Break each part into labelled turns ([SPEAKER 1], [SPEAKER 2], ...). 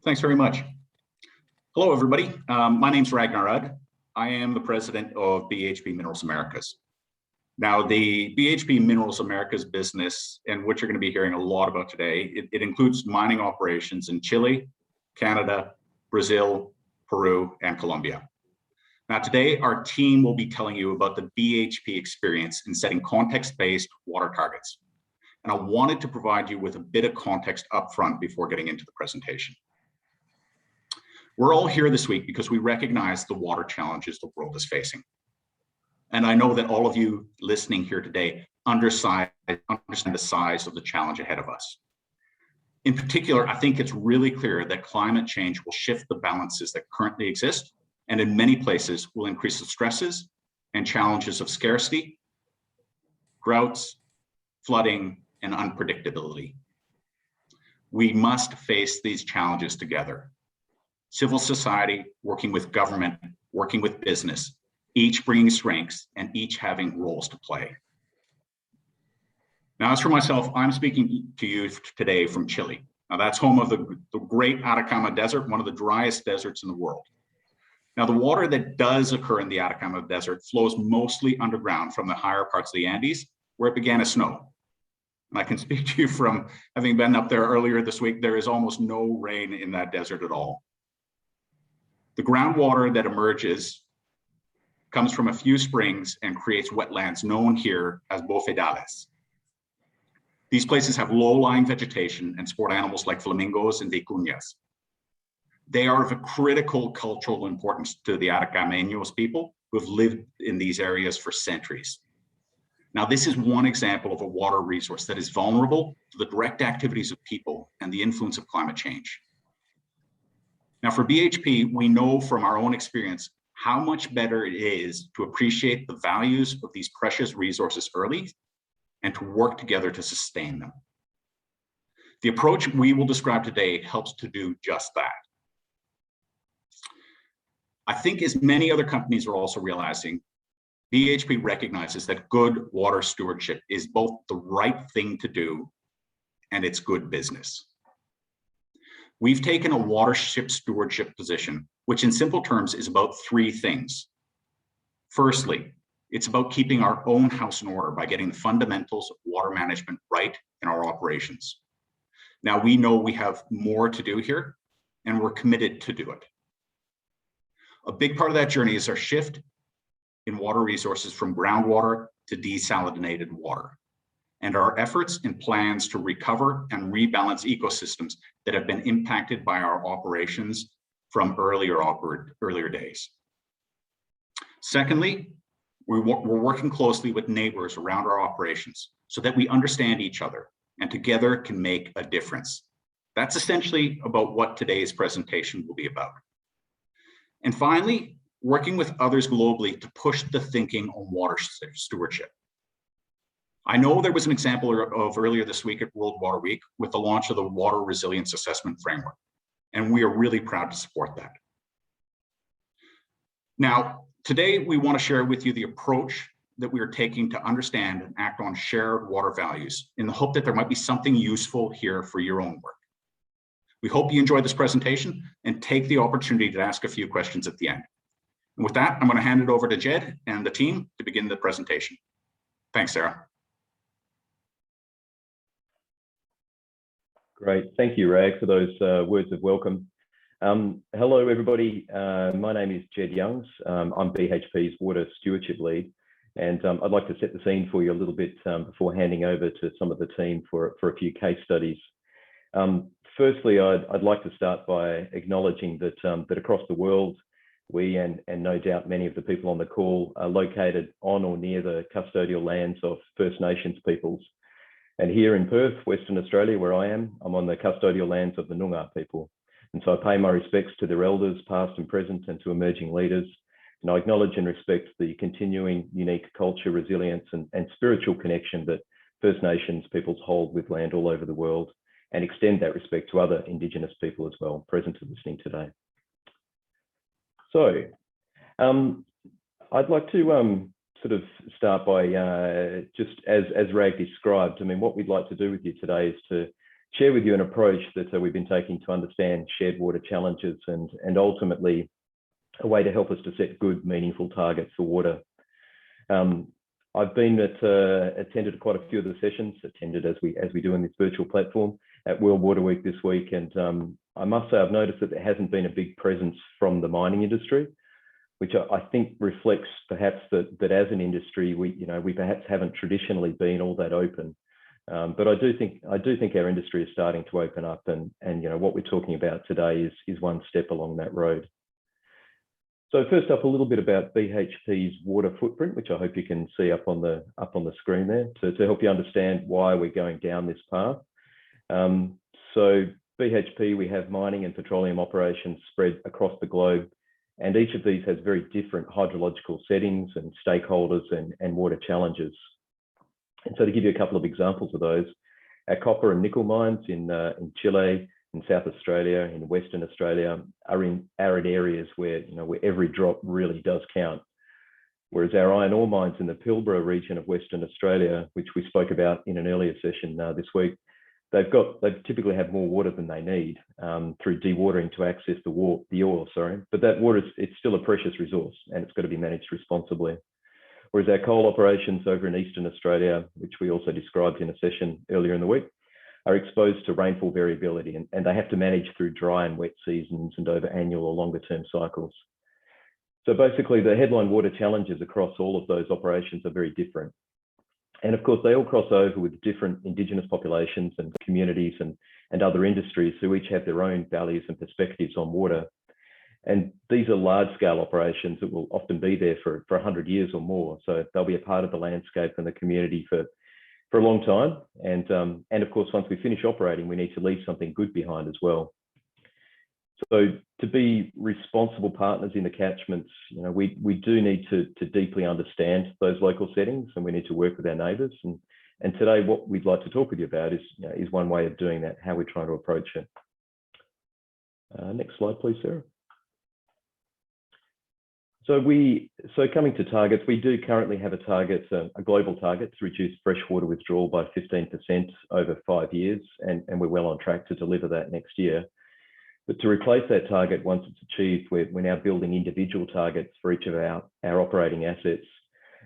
[SPEAKER 1] Thanks very much. Hello, everybody. My name's Ragnar Udd. I am the president of BHP Minerals Americas. Now, the BHP Minerals Americas business, and what you're going to be hearing a lot about today, it includes mining operations in Chile, Canada, Brazil, Peru, and Colombia. Now, today, our team will be telling you about the BHP experience in setting context-based water targets. And I wanted to provide you with a bit of context up front before getting into the presentation. We're all here this week because we recognize the water challenges the world is facing. And I know that all of you listening here today understand the size of the challenge ahead of us. In particular, I think it's really clear that climate change will shift the balances that currently exist, and in many places will increase the stresses and challenges of scarcity, droughts, flooding, and unpredictability. We must face these challenges together. Civil society, working with government, working with business, each bringing strengths and each having roles to play. Now, as for myself, I'm speaking to you today from Chile. Now, that's home of the great Atacama Desert, one of the driest deserts in the world. Now, the water that does occur in the Atacama Desert flows mostly underground from the higher parts of the Andes, where it began as snow. And I can speak to you from having been up there earlier this week. There is almost no rain in that desert at all. The groundwater that emerges comes from a few springs and creates wetlands known here as bofedales. These places have low-lying vegetation and sport animals like flamingos and vicuñas. They are of a critical cultural importance to the Atacameños people who have lived in these areas for centuries. Now, this is one example of a water resource that is vulnerable to the direct activities of people and the influence of climate change. Now, for BHP, we know from our own experience how much better it is to appreciate the values of these precious resources early and to work together to sustain them. The approach we will describe today helps to do just that. I think, as many other companies are also realizing, BHP recognizes that good water stewardship is both the right thing to do and it's good business. We've taken a watershed stewardship position, which in simple terms is about three things. Firstly, it's about keeping our own house in order by getting the fundamentals of water management right in our operations. Now, we know we have more to do here, and we're committed to do it. A big part of that journey is our shift in water resources from groundwater to desalinated water, and our efforts and plans to recover and rebalance ecosystems that have been impacted by our operations from earlier days. Secondly, we're working closely with neighbors around our operations so that we understand each other and together can make a difference. That's essentially about what today's presentation will be about. And finally, working with others globally to push the thinking on water stewardship. I know there was an example of earlier this week at World Water Week with the launch of the Water Resilience Assessment Framework, and we are really proud to support that. Now, today we want to share with you the approach that we are taking to understand and act on shared water values in the hope that there might be something useful here for your own work. We hope you enjoy this presentation and take the opportunity to ask a few questions at the end. And with that, I'm going to hand it over to Jed and the team to begin the presentation. Thanks, Sarah.
[SPEAKER 2] Great, thank you, Rag, for those words of welcome. Hello, everybody. My name is Jed Youngs. I'm BHP's Water Stewardship Lead, and I'd like to set the scene for you a little bit before handing over to some of the team for a few case studies. Firstly, I'd like to start by acknowledging that across the world, we and no doubt many of the people on the call are located on or near the custodial lands of First Nations peoples. And here in Perth, Western Australia, where I am, I'm on the custodial lands of the Noongar people. And so I pay my respects to their elders, past and present, and to emerging leaders. And I acknowledge and respect the continuing unique culture, resilience, and spiritual connection that First Nations peoples hold with land all over the world, and extend that respect to other Indigenous people as well, present and listening today. So, I'd like to sort of start by just as Rag described. I mean, what we'd like to do with you today is to share with you an approach that we've been taking to understand shared water challenges and ultimately a way to help us to set good, meaningful targets for water. I've been attended quite a few of the sessions, attended as we do in this virtual platform at World Water Week this week, and I must say I've noticed that there hasn't been a big presence from the mining industry, which I think reflects perhaps that as an industry we perhaps haven't traditionally been all that open. But I do think our industry is starting to open up, and what we're talking about today is one step along that road. So first up, a little bit about BHP's water footprint, which I hope you can see up on the screen there to help you understand why we're going down this path. So BHP, we have mining and petroleum operations spread across the globe, and each of these has very different hydrological settings and stakeholders and water challenges. And so to give you a couple of examples of those, our copper and nickel mines in Chile, in South Australia, in Western Australia, are in arid areas where every drop really does count. Whereas our iron ore mines in the Pilbara region of Western Australia, which we spoke about in an earlier session this week, they typically have more water than they need through dewatering to access the oil. But that water it's still a precious resource, and it's got to be managed responsibly. Whereas our coal operations over in Eastern Australia, which we also described in a session earlier in the week, are exposed to rainfall variability, and they have to manage through dry and wet seasons and over annual or longer term cycles. So basically the headline water challenges across all of those operations are very different. And of course, they all cross over with different Indigenous populations and communities and other industries who each have their own values and perspectives on water. And these are large scale operations that will often be there for 100 years or more. So they'll be a part of the landscape and the community for a long time. And of course, once we finish operating, we need to leave something good behind as well. So to be responsible partners in the catchments, we do need to deeply understand those local settings, and we need to work with our neighbours. And today, what we'd like to talk with you about is one way of doing that, how we're trying to approach it. Next slide, please, Sarah. So coming to targets, we do currently have a target, a global target to reduce freshwater withdrawal by 15% over 5 years, and we're well on track to deliver that next year. But to replace that target, once it's achieved, we're now building individual targets for each of our operating assets.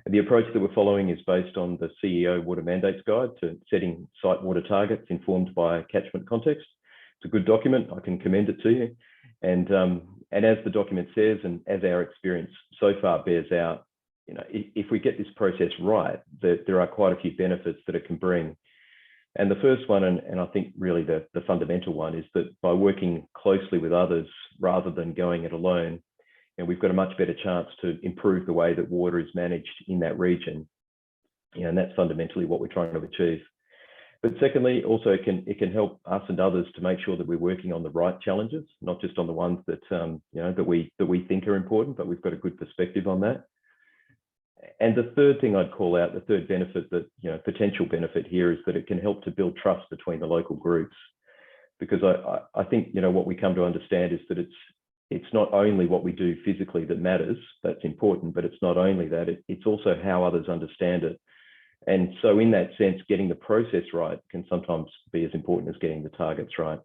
[SPEAKER 2] And the approach that we're following is based on the CEO Water Mandates Guide to setting site water targets informed by catchment context. It's a good document, I can commend it to you. And as the document says, and as our experience so far bears out, if we get this process right, there are quite a few benefits that it can bring. And the first one, and I think really the fundamental one, is that by working closely with others rather than going it alone, we've got a much better chance to improve the way that water is managed in that region. And that's fundamentally what we're trying to achieve. But secondly, also it can help us and others to make sure that we're working on the right challenges, not just on the ones that that we think are important, but we've got a good perspective on that. And the third thing I'd call out, the third benefit that potential benefit here, is that it can help to build trust between the local groups, because I think what we come to understand is that it's not only what we do physically that matters, that's important, but it's not only that, it's also how others understand it. And so in that sense, getting the process right can sometimes be as important as getting the targets right.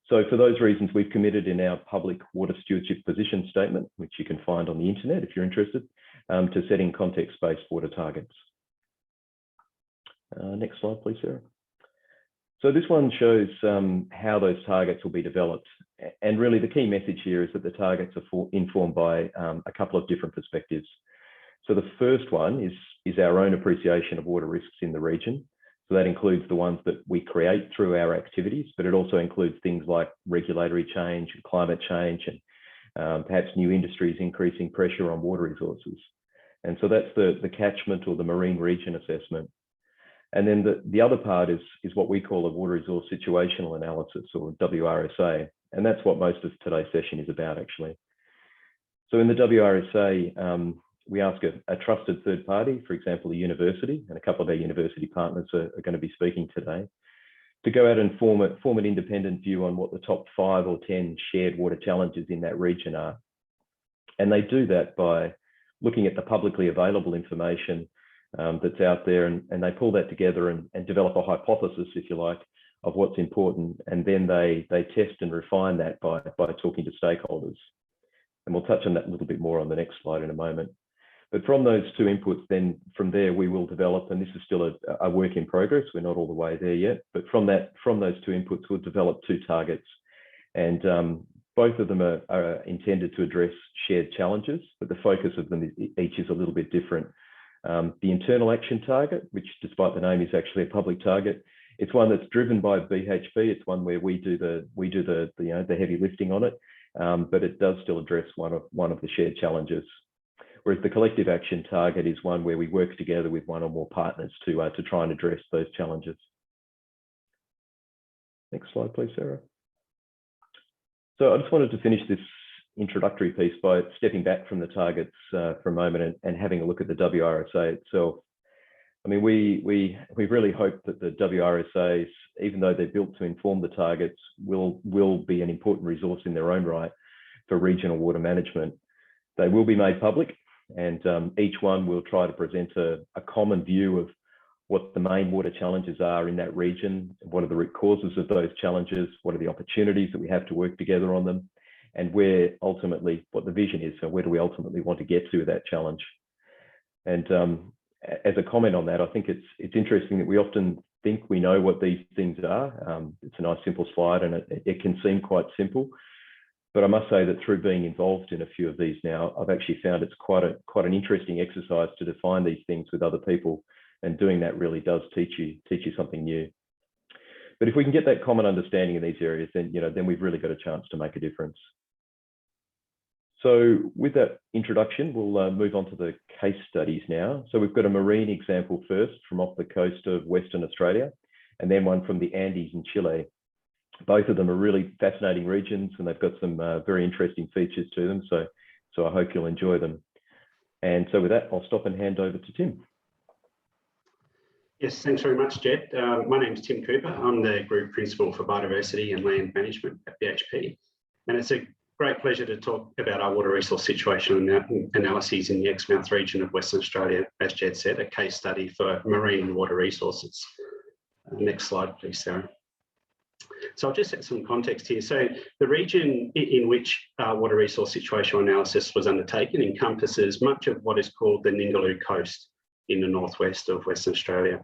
[SPEAKER 2] So for those reasons, we've committed in our public water stewardship position statement, which you can find on the internet if you're interested, to setting context-based water targets. Next slide, please, Sarah. So this one shows how those targets will be developed. And really the key message here is that the targets are informed by a couple of different perspectives. So the first one is our own appreciation of water risks in the region. So that includes the ones that we create through our activities, but it also includes things like regulatory change, climate change, and perhaps new industries increasing pressure on water resources. And so that's the catchment or the marine region assessment. And then the other part is what we call a water resource situational analysis, or WRSA. And that's what most of today's session is about, actually. So in the WRSA, we ask a trusted third party, for example, a university, and a couple of our university partners are going to be speaking today, to go out and form an independent view on what the top 5 or 10 shared water challenges in that region are. And they do that by looking at the publicly available information that's out there, and they pull that together and develop a hypothesis, if you like, of what's important, and then they test and refine that by talking to stakeholders. And we'll touch on that a little bit more on the next slide in a moment. But from those two inputs, then from there we will develop, and this is still a work in progress, we're not all the way there yet, but from those two inputs we'll develop two targets. And both of them are intended to address shared challenges, but the focus of them each is a little bit different. The internal action target, which despite the name is actually a public target, it's one that's driven by BHP. It's one where we do the heavy lifting on it, but it does still address one of the shared challenges. Whereas the collective action target is one where we work together with one or more partners to try and address those challenges. Next slide, please, Sarah. So I just wanted to finish this introductory piece by stepping back from the targets for a moment and having a look at the WRSA itself. I mean, we really hope that the WRSAs, even though they're built to inform the targets, will be an important resource in their own right for regional water management. They will be made public, and each one will try to present a common view of what the main water challenges are in that region, what are the root causes of those challenges, what are the opportunities that we have to work together on them, and where ultimately, what the vision is, so where do we ultimately want to get to with that challenge. And as a comment on that, I think it's interesting that we often think we know what these things are. It's a nice simple slide, and it can seem quite simple. But I must say that through being involved in a few of these now, I've actually found it's quite an interesting exercise to define these things with other people, and doing that really does teach you something new. But if we can get that common understanding in these areas, then we've really got a chance to make a difference. So with that introduction, we'll move on to the case studies now. So we've got a marine example first from off the coast of Western Australia, and then one from the Andes in Chile. Both of them are really fascinating regions, and they've got some very interesting features to them. So I hope you'll enjoy them. And so with that, I'll stop and hand over to Tim.
[SPEAKER 3] Yes, thanks very much, Jed. My name is Tim Cooper. I'm the Group Principal for Biodiversity and Land Management at BHP. And it's a great pleasure to talk about our water resource situation and analyses in the Exmouth region of Western Australia, as Jed said, a case study for marine water resources. Next slide, please, Sarah. So I'll just set some context here. So the region in which water resource situational analysis was undertaken encompasses much of what is called the Ningaloo coast in the northwest of Western Australia.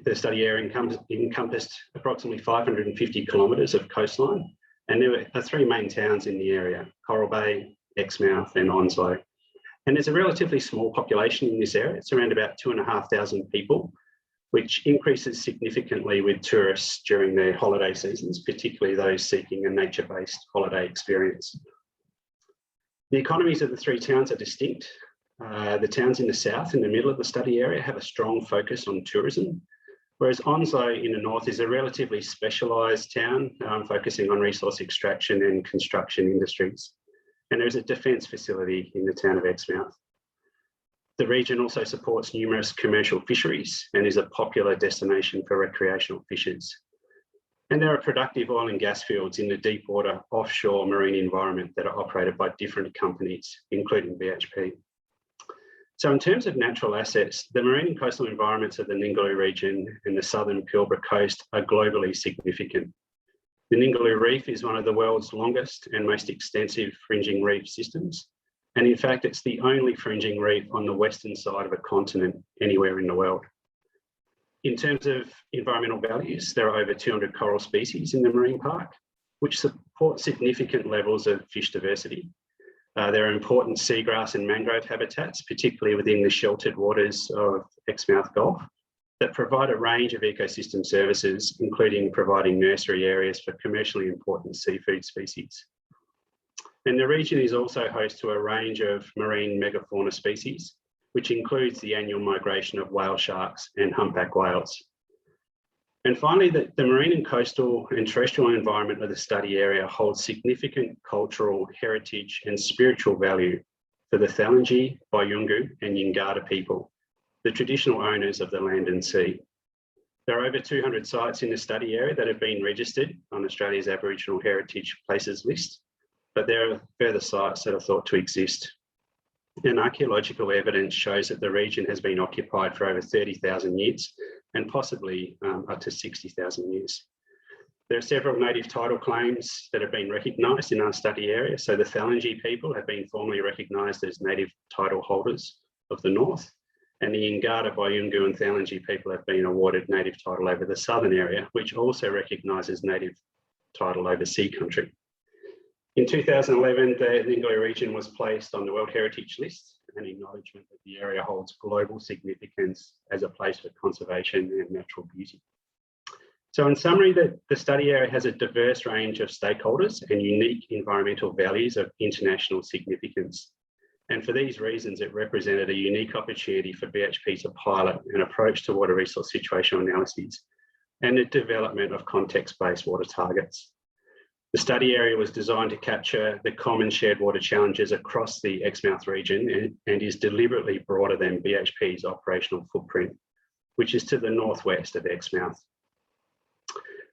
[SPEAKER 3] The study area encompassed approximately 550 kilometres of coastline, and there are three main towns in the area: Coral Bay, Exmouth and Onslow. And there's a relatively small population in this area. It's around about 2,500 people, which increases significantly with tourists during their holiday seasons, particularly those seeking a nature-based holiday experience. The economies of the three towns are distinct. The towns in the south, in the middle of the study area, have a strong focus on tourism, whereas Onslow in the north is a relatively specialised town, focusing on resource extraction and construction industries. And there's a defence facility in the town of Exmouth. The region also supports numerous commercial fisheries and is a popular destination for recreational fishers. And there are productive oil and gas fields in the deep water offshore marine environment that are operated by different companies, including BHP. So in terms of natural assets, the marine and coastal environments of the Ningaloo region and the southern Pilbara coast are globally significant. The Ningaloo Reef is one of the world's longest and most extensive fringing reef systems. And in fact, it's the only fringing reef on the western side of a continent anywhere in the world. In terms of environmental values, there are over 200 coral species in the marine park, which support significant levels of fish diversity. There are important seagrass and mangrove habitats, particularly within the sheltered waters of Exmouth Gulf, that provide a range of ecosystem services, including providing nursery areas for commercially important seafood species. And the region is also host to a range of marine megafauna species, which includes the annual migration of whale sharks and humpback whales. And finally, the marine and coastal and terrestrial environment of the study area holds significant cultural, heritage and spiritual value for the Thalangi, Bayungu and Yingara people, the traditional owners of the land and sea. There are over 200 sites in the study area that have been registered on Australia's Aboriginal Heritage Places list, but there are further sites that are thought to exist. And archaeological evidence shows that the region has been occupied for over 30,000 years and possibly up to 60,000 years. There are several native title claims that have been recognised in our study area. So the Thalangi people have been formally recognised as native title holders of the north, and the Ngada, Bayungu and Thalangi people have been awarded native title over the southern area, which also recognises native title over sea country. In 2011, the Ngoi region was placed on the World Heritage List, an acknowledgement that the area holds global significance as a place for conservation and natural beauty. So in summary, the study area has a diverse range of stakeholders and unique environmental values of international significance. And for these reasons, it represented a unique opportunity for BHP to pilot an approach to water resource situational analyses and the development of context-based water targets. The study area was designed to capture the common shared water challenges across the Exmouth region and is deliberately broader than BHP's operational footprint, which is to the northwest of Exmouth.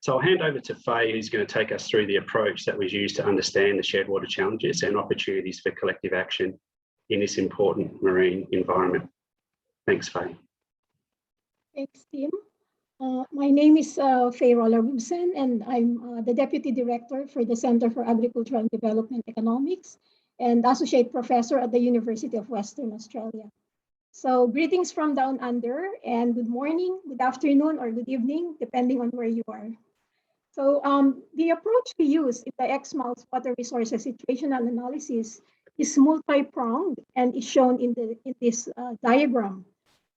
[SPEAKER 3] So I'll hand over to Faye, who's going to take us through the approach that was used to understand the shared water challenges and opportunities for collective action in this important marine environment. Thanks, Faye.
[SPEAKER 4] Thanks, Tim. My name is Faye Roller-Rubsen, and I'm the Deputy Director for the Center for Agricultural and Development Economics and Associate Professor at the University of Western Australia. So greetings from down under, and good morning, good afternoon, or good evening, depending on where you are. So the approach we use in the Exmouth Water Resources Situational Analysis is multi-pronged and is shown in this diagram.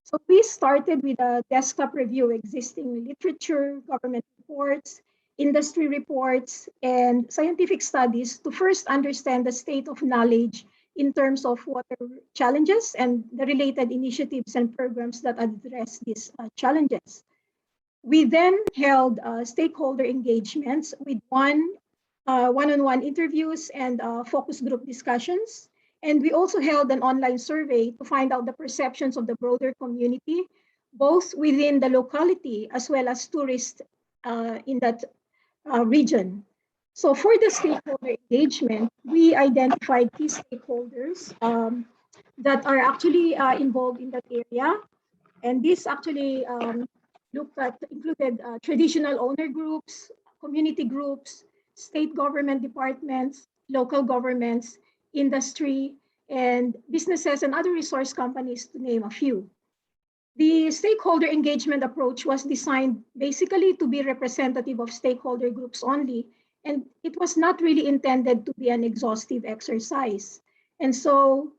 [SPEAKER 4] So we started with a desktop review of existing literature, government reports, industry reports, and scientific studies to first understand the state of knowledge in terms of water challenges and the related initiatives and programs that address these challenges. We then held stakeholder engagements with one-on-one interviews and focus group discussions. And we also held an online survey to find out the perceptions of the broader community, both within the locality as well as tourists in that region. So for the stakeholder engagement, we identified key stakeholders that are actually involved in that area. And this actually included traditional owner groups, community groups, state government departments, local governments, industry, and businesses and other resource companies, to name a few. The stakeholder engagement approach was designed basically to be representative of stakeholder groups only, and it was not really intended to be an exhaustive exercise. And so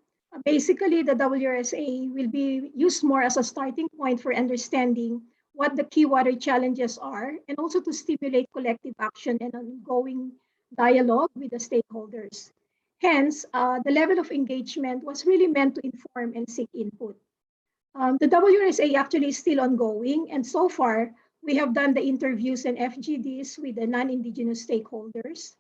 [SPEAKER 4] basically the WRSA will be used more as a starting point for understanding what the key water challenges are, and also to stimulate collective action and ongoing dialogue with the stakeholders. Hence, the level of engagement was really meant to inform and seek input. The WRSA actually is still ongoing, and so far, we have done the interviews and FGDs with the non-Indigenous stakeholders.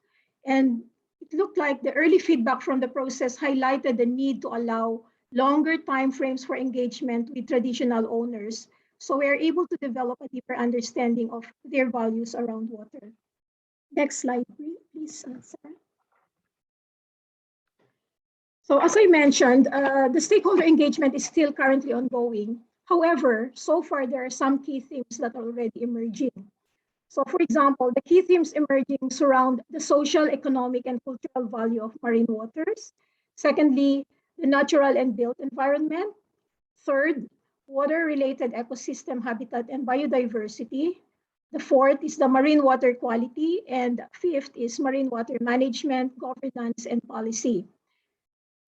[SPEAKER 4] And it looked like the early feedback from the process highlighted the need to allow longer timeframes for engagement with traditional owners, so we are able to develop a deeper understanding of their values around water. Next slide, please, Sarah. So as I mentioned, the stakeholder engagement is still currently ongoing. However, so far there are some key themes that are already emerging. So for example, the key themes emerging surround the social, economic, and cultural value of marine waters. Secondly, the natural and built environment. Third, water-related ecosystem habitat and biodiversity. The fourth is the marine water quality. And fifth is marine water management, governance, and policy.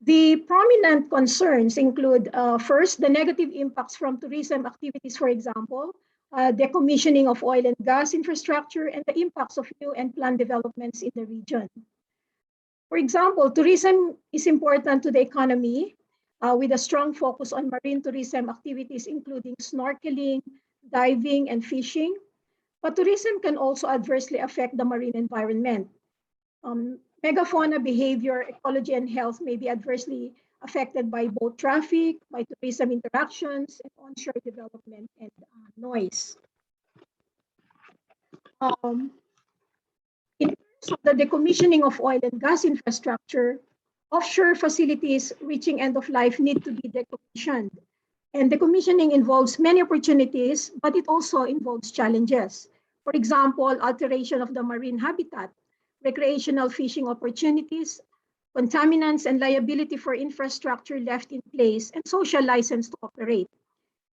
[SPEAKER 4] The prominent concerns include, first, the negative impacts from tourism activities, for example, decommissioning of oil and gas infrastructure, and the impacts of new and planned developments in the region. For example, tourism is important to the economy with a strong focus on marine tourism activities, including snorkeling, diving, and fishing. But tourism can also adversely affect the marine environment. Megafauna behavior, ecology, and health may be adversely affected by boat traffic, by tourism interactions, and onshore development and noise. In terms of the decommissioning of oil and gas infrastructure, Offshore facilities reaching end of life need to be decommissioned. And decommissioning involves many opportunities, but it also involves challenges. For example, alteration of the marine habitat, recreational fishing opportunities, contaminants and liability for infrastructure left in place, and social license to operate.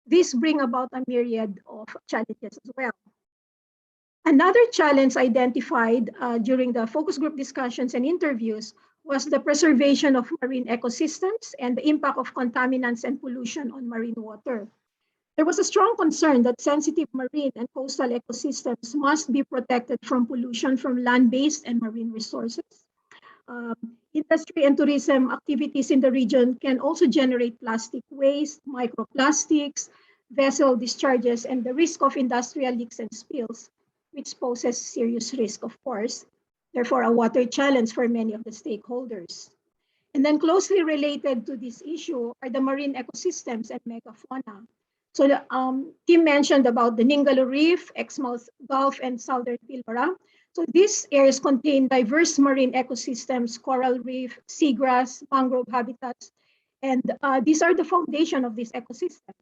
[SPEAKER 4] These bring about a myriad of challenges as well. Another challenge identified during the focus group discussions and interviews was the preservation of marine ecosystems and the impact of contaminants and pollution on marine water. There was a strong concern that sensitive marine and coastal ecosystems must be protected from pollution from land-based and marine resources. Industry and tourism activities in the region can also generate plastic waste, microplastics, vessel discharges, and the risk of industrial leaks and spills, which poses serious risk, of course. Therefore, a water challenge for many of the stakeholders. And then closely related to this issue are the marine ecosystems and megafauna. So Tim mentioned about the Ningaloo Reef, Exmouth Gulf, and Southern Pilbara. So these areas contain diverse marine ecosystems, coral reef, seagrass, mangrove habitats, and these are the foundation of these ecosystems.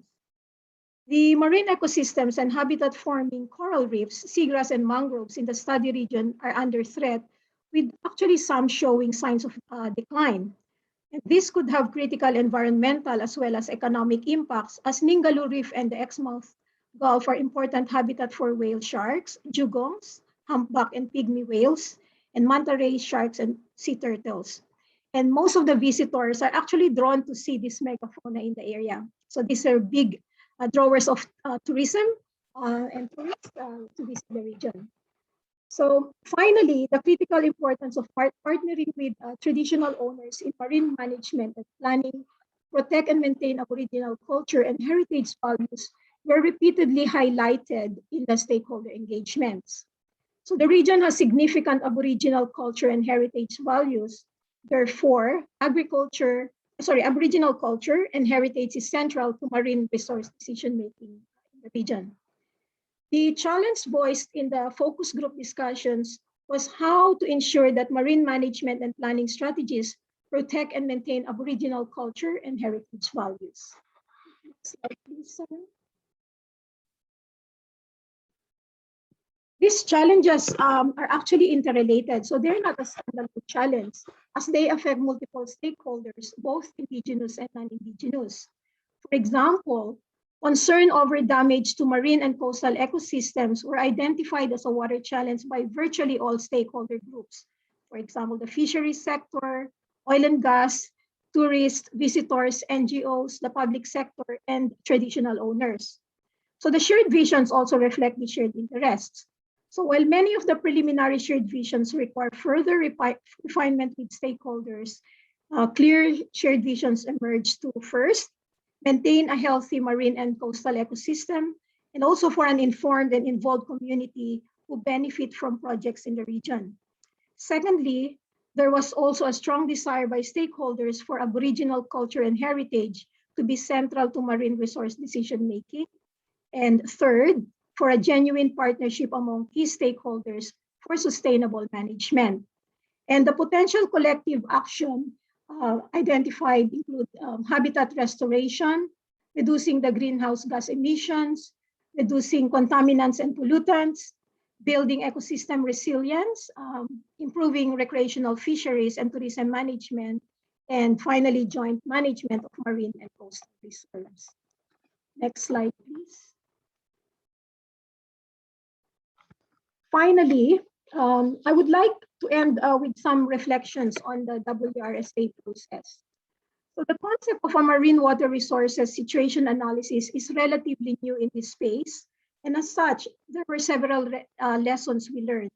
[SPEAKER 4] The marine ecosystems and habitat forming coral reefs, seagrass, and mangroves in the study region are under threat, with actually some showing signs of decline. And this could have critical environmental as well as economic impacts, as Ningaloo Reef and the Exmouth Gulf are important habitat for whale sharks, dugongs, humpback and pygmy whales, and manta ray sharks and sea turtles. And most of the visitors are actually drawn to see this megafauna in the area. So these are big drawers of tourism and tourists to visit the region. So finally, the critical importance of partnering with traditional owners in marine management and planning, protect and maintain Aboriginal culture and heritage values were repeatedly highlighted in the stakeholder engagements. So the region has significant Aboriginal culture and heritage values. Therefore, Aboriginal culture and heritage is central to marine resource decision-making in the region. The challenge voiced in the focus group discussions was how to ensure that marine management and planning strategies protect and maintain Aboriginal culture and heritage values. Next slide, please, Sarah. These challenges are actually interrelated, so they're not a standalone challenge, as they affect multiple stakeholders, both indigenous and non-indigenous. For example, concern over damage to marine and coastal ecosystems were identified as a water challenge by virtually all stakeholder groups. For example, the fisheries sector, oil and gas, tourists, visitors, NGOs, the public sector, and traditional owners. So the shared visions also reflect the shared interests. So while many of the preliminary shared visions require further refinement with stakeholders, clear shared visions emerge to first, maintain a healthy marine and coastal ecosystem, and also for an informed and involved community who benefit from projects in the region. Secondly, there was also a strong desire by stakeholders for Aboriginal culture and heritage to be central to marine resource decision-making. And third, for a genuine partnership among key stakeholders for sustainable management. And the potential collective action identified include habitat restoration, reducing the greenhouse gas emissions, reducing contaminants and pollutants, building ecosystem resilience, improving recreational fisheries and tourism management, and finally, joint management of marine and coastal resources. Next slide, please. Finally, I would like to end with some reflections on the WRSA process. So the concept of a marine water resources situation analysis is relatively new in this space. And as such, there were several lessons we learned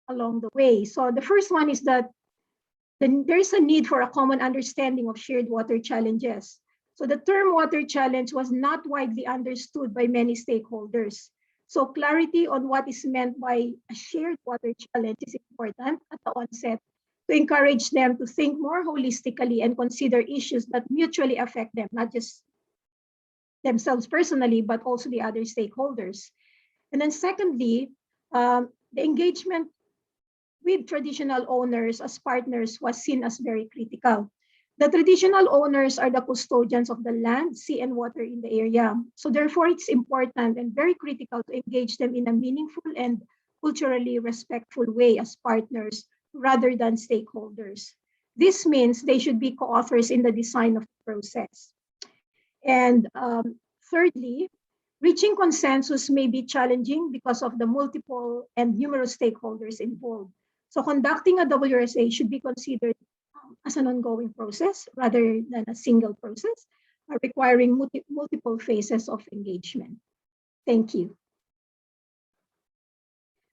[SPEAKER 4] along the way. So the first one is that there is a need for a common understanding of shared water challenges. So the term water challenge was not widely understood by many stakeholders. So clarity on what is meant by a shared water challenge is important at the onset to encourage them to think more holistically and consider issues that mutually affect them, not just themselves personally, but also the other stakeholders. And then secondly, the engagement with traditional owners as partners was seen as very critical. The traditional owners are the custodians of the land, sea, and water in the area. So therefore, it's important and very critical to engage them in a meaningful and culturally respectful way as partners rather than stakeholders. This means they should be co-authors in the design of the process. And thirdly, reaching consensus may be challenging because of the multiple and numerous stakeholders involved. So conducting a WRSA should be considered as an ongoing process rather than a single process, requiring multiple phases of engagement. Thank you.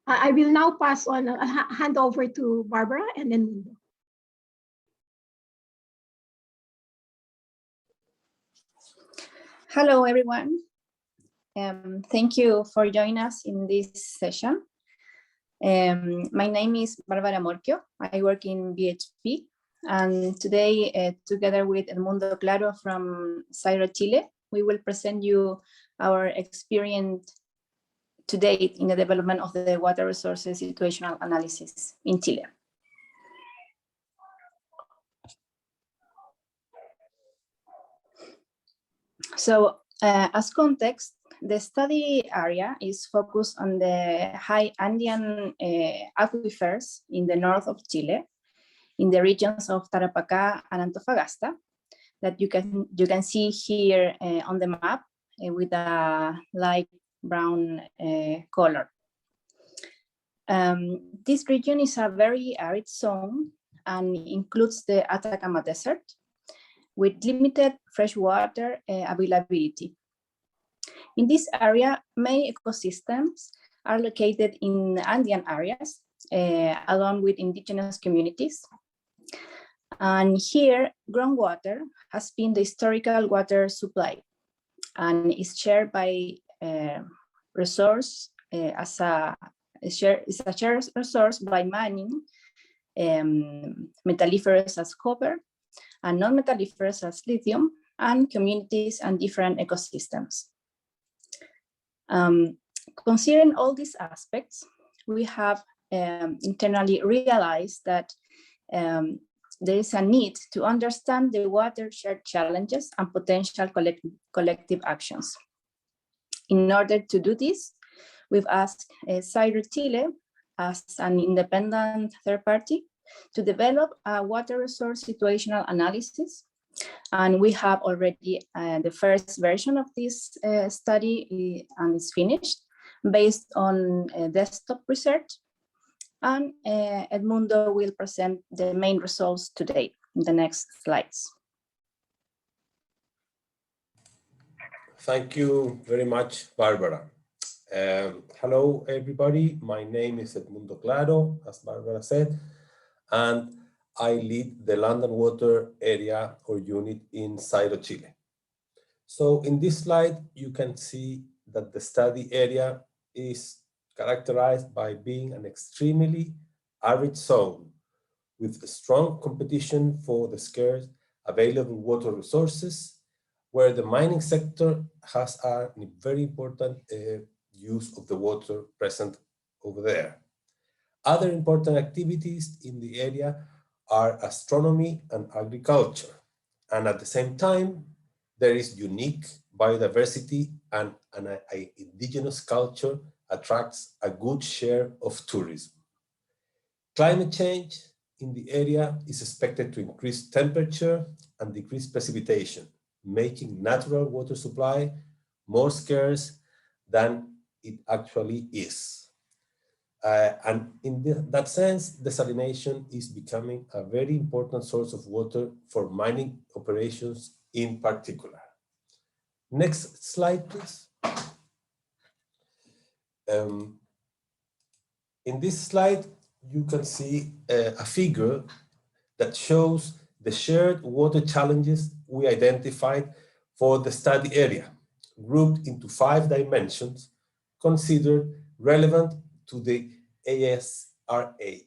[SPEAKER 4] I will now pass on, hand over to Barbara and then Mundo.
[SPEAKER 5] Hello, everyone. Thank you for joining us in this session. My name is Barbara Morquio. I work in BHP, and today, together with Edmundo Claro from Zairo, Chile, we will present you our experience to date in the development of the water resources situational analysis in Chile. So, as context, the study area is focused on the high Andean aquifers in the north of Chile, in the regions of Tarapacá and Antofagasta, that you can see here on the map with a light brown color. This region is a very arid zone and includes the Atacama Desert, with limited freshwater availability. In this area, many ecosystems are located in Andean areas, along with indigenous communities. And here, groundwater has been the historical water supply and is shared by resource as a shared resource by mining, metalliferous as copper, and non-metalliferous as lithium, and communities and different ecosystems. Considering all these aspects, we have internally realized that there is a need to understand the watershed challenges and potential collective actions. In order to do this, we've asked Zairo Chile as an independent third party to develop a water resource situational analysis. And we have already the first version of this study and it's finished based on desktop research. And Edmundo will present the main results today in the next slides.
[SPEAKER 6] Thank you very much, Barbara. Hello, everybody. My name is Edmundo Claro, as Barbara said, and I lead the London Water Area or Unit in Zairo, Chile. So in this slide, you can see that the study area is characterized by being an extremely arid zone with strong competition for the scarce available water resources, where the mining sector has a very important use of the water present over there. Other important activities in the area are astronomy and agriculture. And at the same time, there is unique biodiversity and an indigenous culture attracts a good share of tourism. Climate change in the area is expected to increase temperature and decrease precipitation, making natural water supply more scarce than it actually is. And in that sense, desalination is becoming a very important source of water for mining operations in particular. Next slide, please. In this slide, you can see a figure that shows the shared water challenges we identified for the study area, grouped into 5 dimensions considered relevant to the ASRH: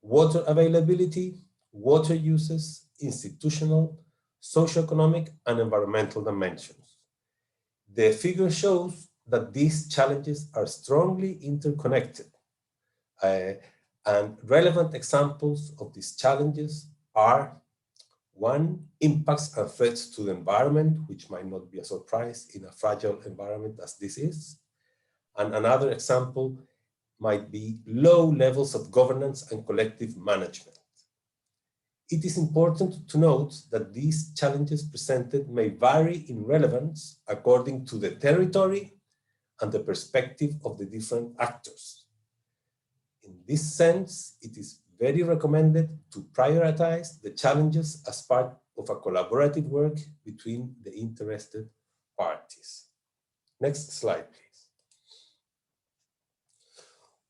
[SPEAKER 6] water availability, water uses, institutional, socioeconomic, and environmental dimensions. The figure shows that these challenges are strongly interconnected, And relevant examples of these challenges are: one, impacts and threats to the environment, which might not be a surprise in a fragile environment as this is. And another example might be low levels of governance and collective management. It is important to note that these challenges presented may vary in relevance according to the territory and the perspective of the different actors. In this sense, it is very recommended to prioritize the challenges as part of a collaborative work between the interested parties. Next slide, please.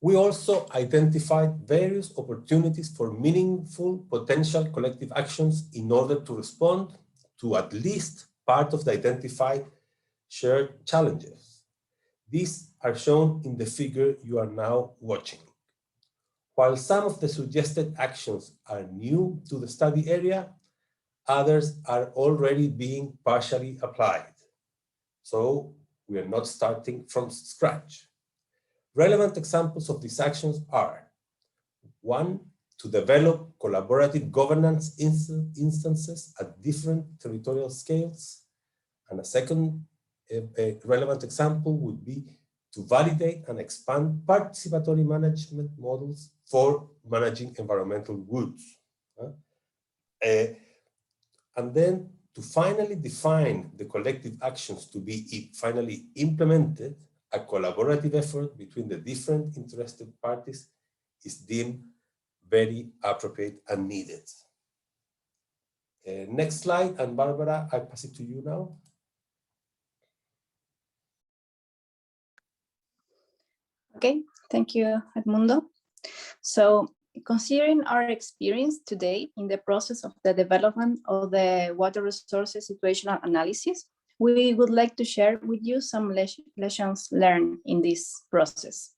[SPEAKER 6] We also identified various opportunities for meaningful potential collective actions in order to respond to at least part of the identified shared challenges. These are shown in the figure you are now watching. While some of the suggested actions are new to the study area, others are already being partially applied. So we are not starting from scratch. Relevant examples of these actions are: one, to develop collaborative governance instances at different territorial scales. And a second relevant example would be to validate and expand participatory management models for managing environmental goods. And then to finally define the collective actions to be finally implemented, a collaborative effort between the different interested parties is deemed very appropriate and needed. Next slide, and Barbara, I pass it to you now.
[SPEAKER 5] Okay, thank you, Edmundo. So, considering our experience today in the process of the development of the water resources situational analysis, we would like to share with you some lessons learned in this process.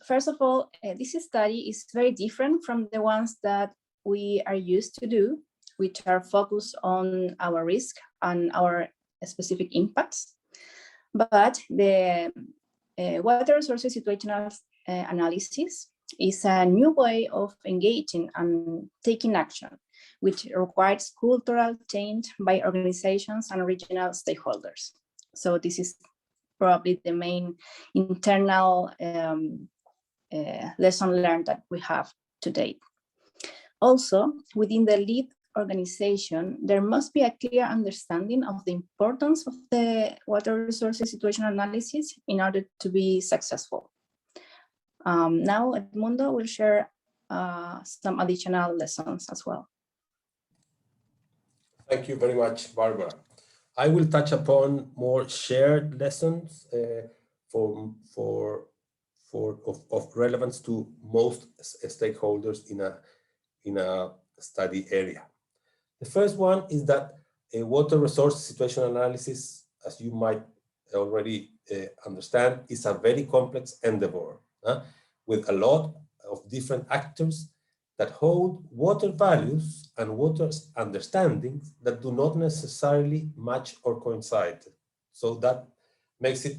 [SPEAKER 5] First of all, this study is very different from the ones that we are used to do, which are focused on our risk and our specific impacts. But the water resources situational analysis is a new way of engaging and taking action, which requires cultural change by organizations and regional stakeholders. So this is probably the main internal lesson learned that we have to date. Also, within the lead organization, there must be a clear understanding of the importance of the water resources situational analysis in order to be successful. Now, Edmundo will share some additional lessons as well.
[SPEAKER 6] Thank you very much, Barbara. I will touch upon more shared lessons of relevance to most stakeholders in a study area. The first one is that a water resource situational analysis, as you might already understand, is a very complex endeavor with a lot of different actors that hold water values and water understandings that do not necessarily match or coincide. So that makes it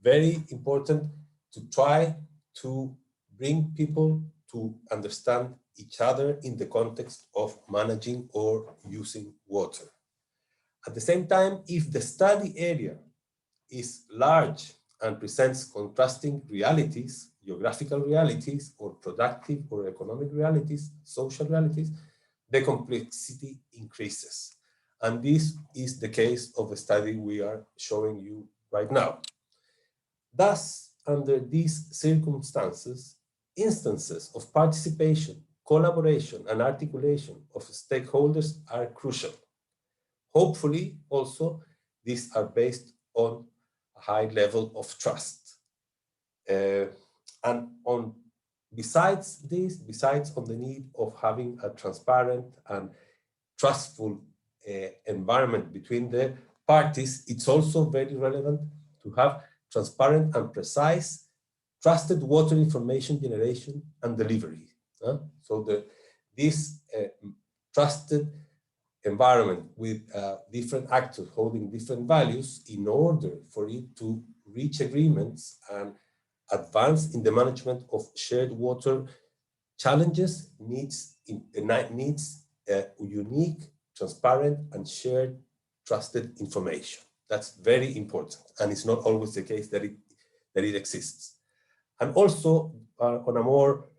[SPEAKER 6] very important to try to bring people to understand each other in the context of managing or using water. At the same time, if the study area is large and presents contrasting realities, geographical realities, or productive or economic realities, social realities, the complexity increases. And this is the case of the study we are showing you right now. Thus, under these circumstances, instances of participation, collaboration, and articulation of stakeholders are crucial. Hopefully, also, these are based on a high level of trust. Besides on the need of having a transparent and trustful environment between the parties, it's also very relevant to have transparent and precise trusted water information generation and delivery. So this trusted environment with different actors holding different values in order for it to reach agreements and advance in the management of shared water challenges needs unique, transparent, and shared trusted information. That's very important, and it's not always the case that it exists. And also on a more,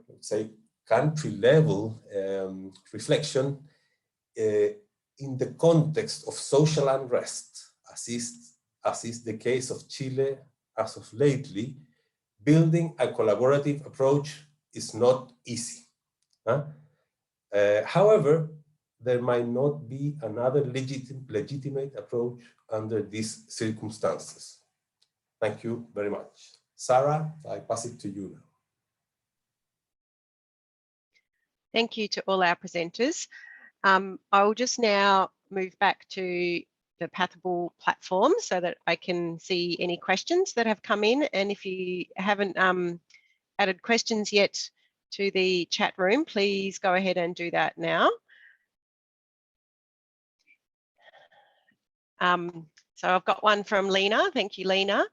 [SPEAKER 6] let's say, country level reflection in the context of social unrest, as is the case of Chile as of lately, building a collaborative approach is not easy. However, there might not be another legitimate approach under these circumstances. Thank you very much. Sarah, I pass it to you now.
[SPEAKER 7] Thank you to all our presenters. I will just now move back to the Pathable platform so that I can see any questions that have come in. And if you haven't added questions yet to the chat room, please go ahead and do that now. So I've got one from Lena. Thank you, Lena.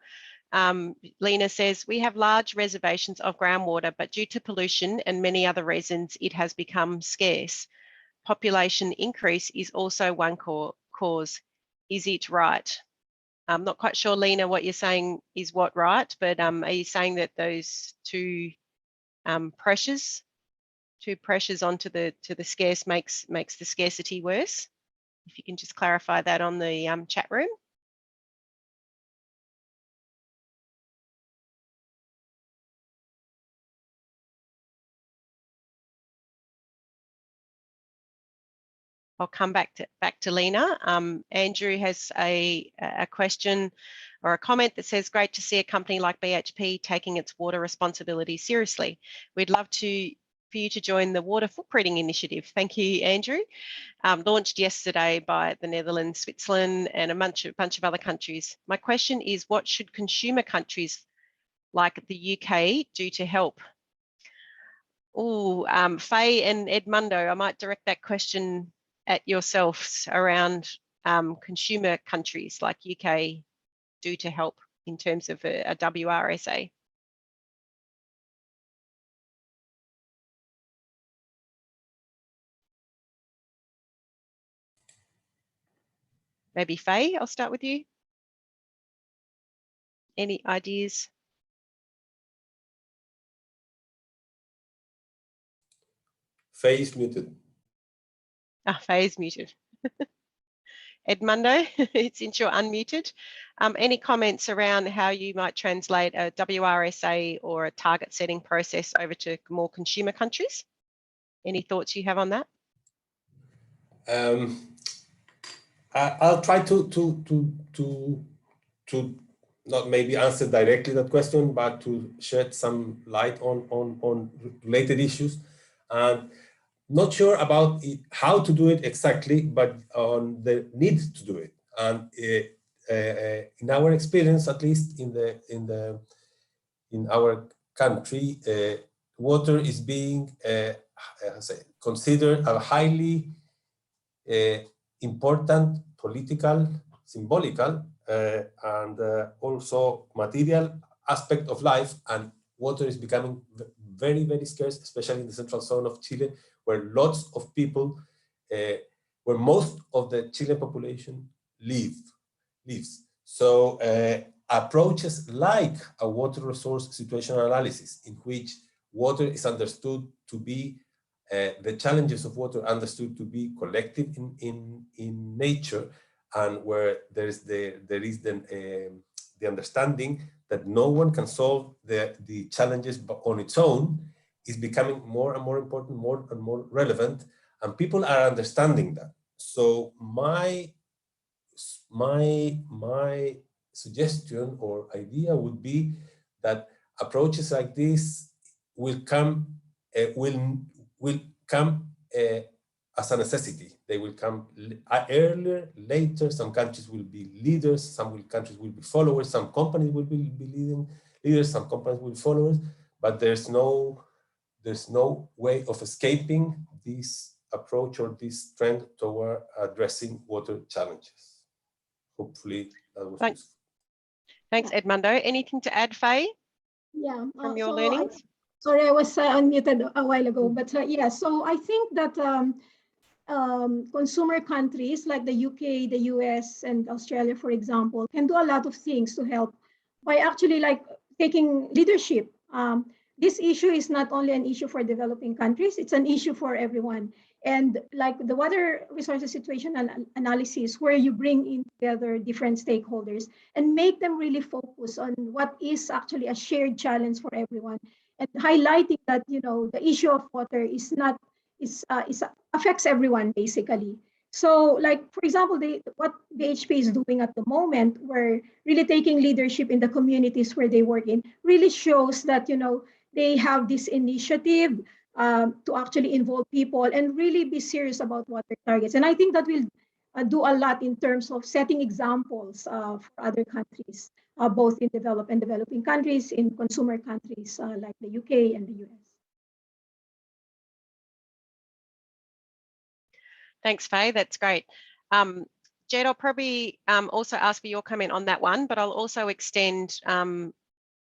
[SPEAKER 7] Lena says, we have large reservations of groundwater, but due to pollution and many other reasons, it has become scarce. Population increase is also one cause. Is it right? I'm not quite sure, Lena, what you're saying is what right, but are you saying that those two pressures onto the scarce makes the scarcity worse? If you can just clarify that on the chat room. I'll come back to Lena. Andrew has a question or a comment that says, great to see a company like BHP taking its water responsibility seriously. We'd love for you to join the Water Footprinting Initiative. Thank you, Andrew. Launched yesterday by the Netherlands, Switzerland, and a bunch of other countries. My question is, what should consumer countries like the UK do to help? Oh, Faye and Edmundo, I might direct that question at yourselves around consumer countries like UK do to help in terms of a WRSA. Maybe Faye, I'll start with you. Any ideas?
[SPEAKER 6] Faye is muted.
[SPEAKER 7] Ah, Faye is muted. Edmundo, since you're unmuted, any comments around how you might translate a WRSA or a target setting process over to more consumer countries? Any thoughts you have on that?
[SPEAKER 6] I'll try to not maybe answer directly that question, but to shed some light on related issues. And not sure about how to do it exactly, but on the need to do it. And in our experience, at least in our country, water is being considered a highly important political, symbolical, and also material aspect of life. And water is becoming very, very scarce, especially in the central zone of Chile, where lots of people, where most of the Chilean population lives. So approaches like a water resource situational analysis, in which water is understood to be, the challenges of water understood to be collective in nature, and where there is the understanding that no one can solve the challenges on its own, is becoming more and more important, more and more relevant, and people are understanding that. So my suggestion or idea would be that approaches like this will come as a necessity. They will come earlier, later. Some countries will be leaders, some countries will be followers, some companies will be leaders, some companies will be followers, but there's no way of escaping this approach or this trend toward addressing water challenges. Hopefully that was useful.
[SPEAKER 7] Thanks, Edmundo. Anything to add, Faye,
[SPEAKER 4] Yeah.
[SPEAKER 7] from your learnings?
[SPEAKER 4] Sorry, I was unmuted a while ago, but yeah, so I think that consumer countries like the UK, the US, and Australia, for example, can do a lot of things to help by actually like taking leadership. This issue is not only an issue for developing countries, it's an issue for everyone. And like the water resources situation analysis, where you bring in together different stakeholders and make them really focus on what is actually a shared challenge for everyone, and highlighting that, you know, the issue of water is not is affects everyone basically. So like, for example, what BHP is doing at the moment, where really taking leadership in the communities where they work in, really shows that, you know, they have this initiative to actually involve people and really be serious about water targets. And I think that will do a lot in terms of setting examples for other countries, both in developed and developing countries, in consumer countries like the UK and the US.
[SPEAKER 7] Thanks, Faye. That's great. Jed, I'll probably also ask for your comment on that one, but I'll also extend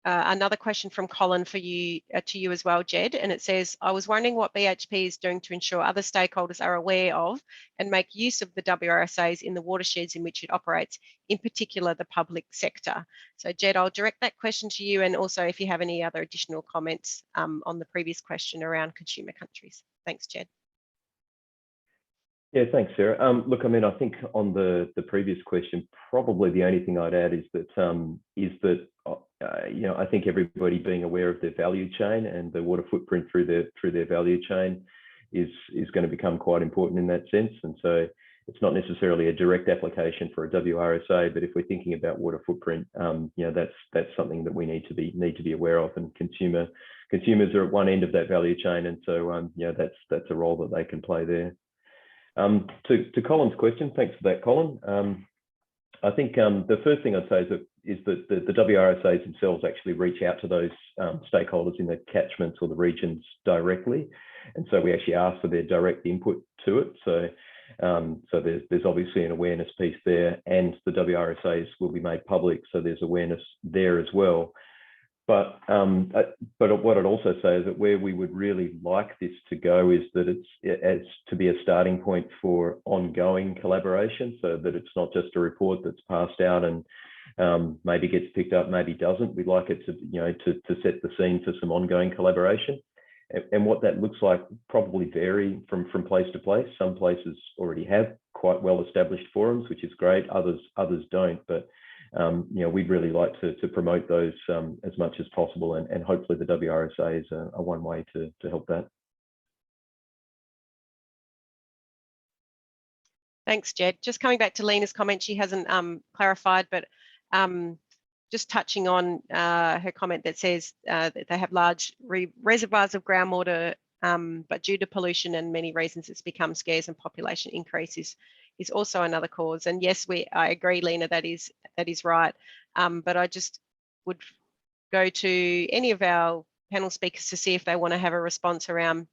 [SPEAKER 7] another question from Colin for you to you as well, Jed. And it says, I was wondering what BHP is doing to ensure other stakeholders are aware of and make use of the WRSAs in the watersheds in which it operates, in particular the public sector. So Jed, I'll direct that question to you, and also if you have any other additional comments on the previous question around consumer countries. Thanks, Jed.
[SPEAKER 2] Yeah, thanks, Sarah. Look, I mean, I think on the previous question, probably the only thing I'd add is that you know, I think everybody being aware of their value chain and the water footprint through their value chain is going to become quite important in that sense. And so it's not necessarily a direct application for a WRSA, but if we're thinking about water footprint, you know, that's something that we need to be aware of. And consumers are at one end of that value chain, and so you know, that's a role that they can play there. To Colin's question, thanks for that, Colin. I think the first thing I'd say is that the WRSAs themselves actually reach out to those stakeholders in the catchments or the regions directly, and so we actually ask for their direct input to it. So there's obviously an awareness piece there, and the WRSAs will be made public, so there's awareness there as well. But what I'd also say is that where we would really like this to go is that it's to be a starting point for ongoing collaboration, so that it's not just a report that's passed out and maybe gets picked up, maybe doesn't. We'd like it to, you know, to set the scene for some ongoing collaboration. And what that looks like probably vary from place to place. Some places already have quite well established forums, which is great. Others don't. But you know, we'd really like to promote those as much as possible, and hopefully the WRSA is a one way to help that.
[SPEAKER 7] Thanks, Jed. Just coming back to Lena's comment, she hasn't clarified, but just touching on her comment that says that they have large reservoirs of groundwater, but due to pollution and many reasons, it's become scarce, and population increase is also another cause. And yes, I agree, Lena, that is right. But I just would go to any of our panel speakers to see if they want to have a response around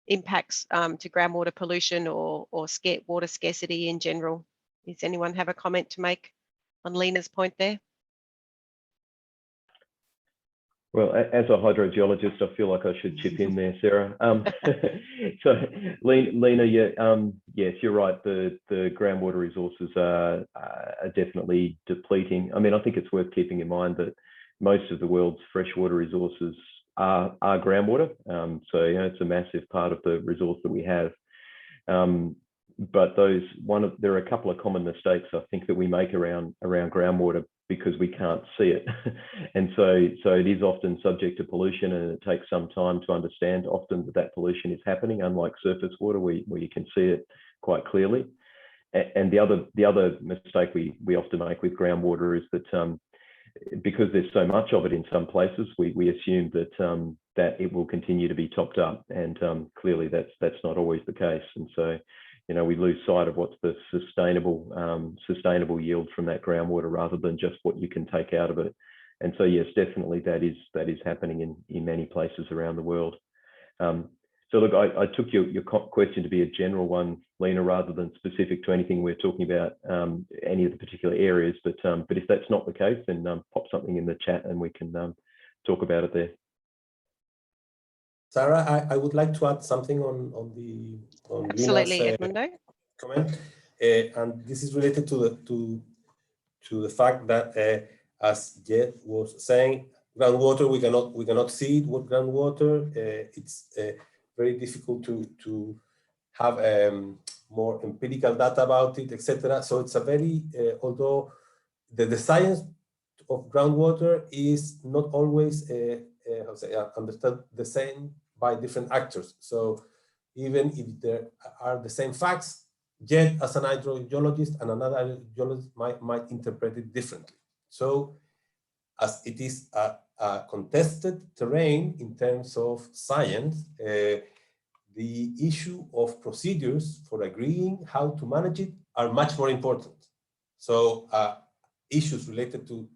[SPEAKER 7] impacts to groundwater pollution or water scarcity in general. Does anyone have a comment to make on Lena's point there?
[SPEAKER 2] Well, as a hydrogeologist, I feel like I should chip in there, Sarah. So, Lena, yes, you're right. The groundwater resources are definitely depleting. I mean, I think it's worth keeping in mind that most of the world's freshwater resources are groundwater. So, you know, it's a massive part of the resource that we have. But there are a couple of common mistakes I think that we make around groundwater, because we can't see it. And so it is often subject to pollution, and it takes some time to understand often that pollution is happening, unlike surface water where you can see it quite clearly. And the other mistake we often make with groundwater is that because there's so much of it in some places, we assume that it will continue to be topped up, and clearly that's not always the case. And so, you know, we lose sight of what's the sustainable yield from that groundwater, rather than just what you can take out of it. And so, yes, definitely that is happening in many places around the world. So look, I took your question to be a general one, Lena, rather than specific to anything we're talking about, any of the particular areas. But if that's not the case, then pop something in the chat and we can talk about it there.
[SPEAKER 6] Sarah, I would like to add something on
[SPEAKER 7] Absolutely,
[SPEAKER 6] Lena's
[SPEAKER 7] Edmundo.
[SPEAKER 6] comment, and this is related to the fact that, as Jed was saying, groundwater, we cannot see what groundwater. It's very difficult to have more empirical data about it, etc. So it's a very, although the science of groundwater is not always understood the same by different actors. So even if there are the same facts, Jed as an hydrogeologist and another geologist might interpret it differently. So as it is a contested terrain in terms of science, the issue of procedures for agreeing how to manage it are much more important. So issues related to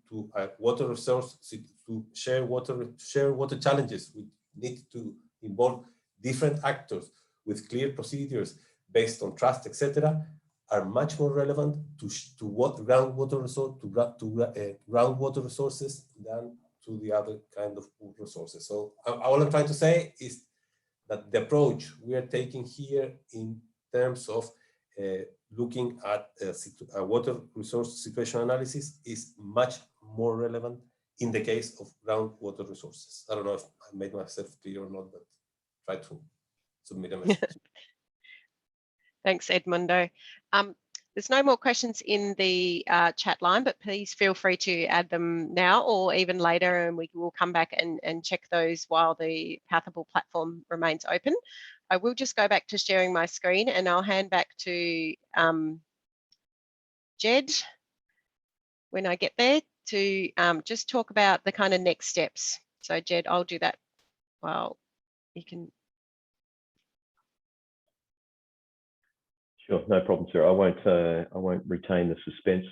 [SPEAKER 6] water resource, to share water challenges, we need to involve different actors with clear procedures based on trust, etc., are much more relevant to what groundwater resource, groundwater resources than to the other kind of resources. So all I'm trying to say is that the approach we are taking here in terms of looking at a water resource situation analysis is much more relevant in the case of groundwater resources. I don't know if I made myself clear or not, but try to submit a message.
[SPEAKER 7] Thanks, Edmundo. There's no more questions in the chat line, but please feel free to add them now or even later, and we will come back and check those while the Pathable platform remains open. I will just go back to sharing my screen and I'll hand back to Jed when I get there to just talk about the kind of next steps. So Jed, I'll do that while you can.
[SPEAKER 2] Sure, no problem, sir. I won't retain the suspense.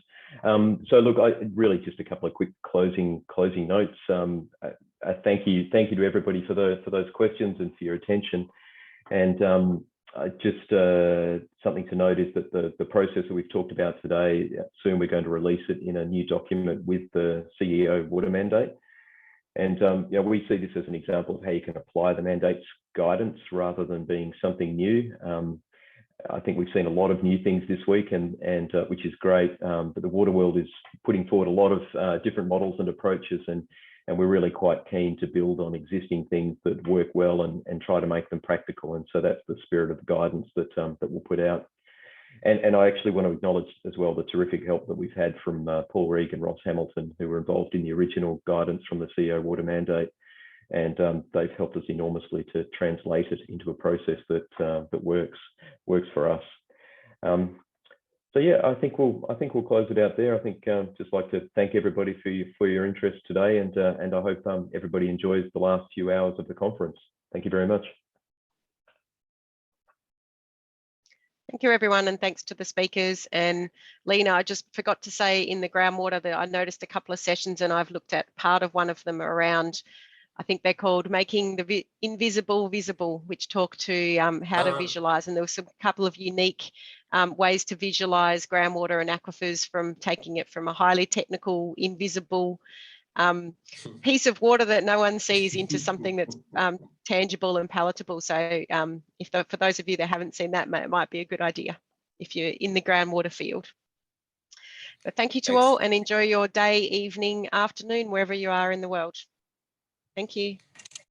[SPEAKER 2] So look, really just a couple of quick closing notes. Thank you to everybody for those questions and for your attention. And just something to note is that the process that we've talked about today, soon we're going to release it in a new document with the CEO water mandate. And you know, we see this as an example of how you can apply the mandate's guidance rather than being something new. I think we've seen a lot of new things this week, and which is great. But the water world is putting forward a lot of different models and approaches, and we're really quite keen to build on existing things that work well and try to make them practical. And so that's the spirit of the guidance that we'll put out. And I actually want to acknowledge as well the terrific help that we've had from Paul Reig and Ross Hamilton, who were involved in the original guidance from the CEO water mandate. And they've helped us enormously to translate it into a process that works for us. So yeah, I think we'll close it out there. I think just like to thank everybody for your interest today, and I hope everybody enjoys the last few hours of the conference. Thank you very much.
[SPEAKER 7] Thank you, everyone, and thanks to the speakers. And Lena, I just forgot to say in the groundwater that I noticed a couple of sessions, and I've looked at part of one of them around, I think they're called Making the Invisible Visible, which talk to how to visualize. And there was a couple of unique ways to visualize groundwater and aquifers, from taking it from a highly technical, invisible piece of water that no one sees into something that's tangible and palatable. So for those of you that haven't seen that, it might be a good idea if you're in the groundwater field. But thank you to all, and enjoy your day, evening, afternoon, wherever you are in the world. Thank you.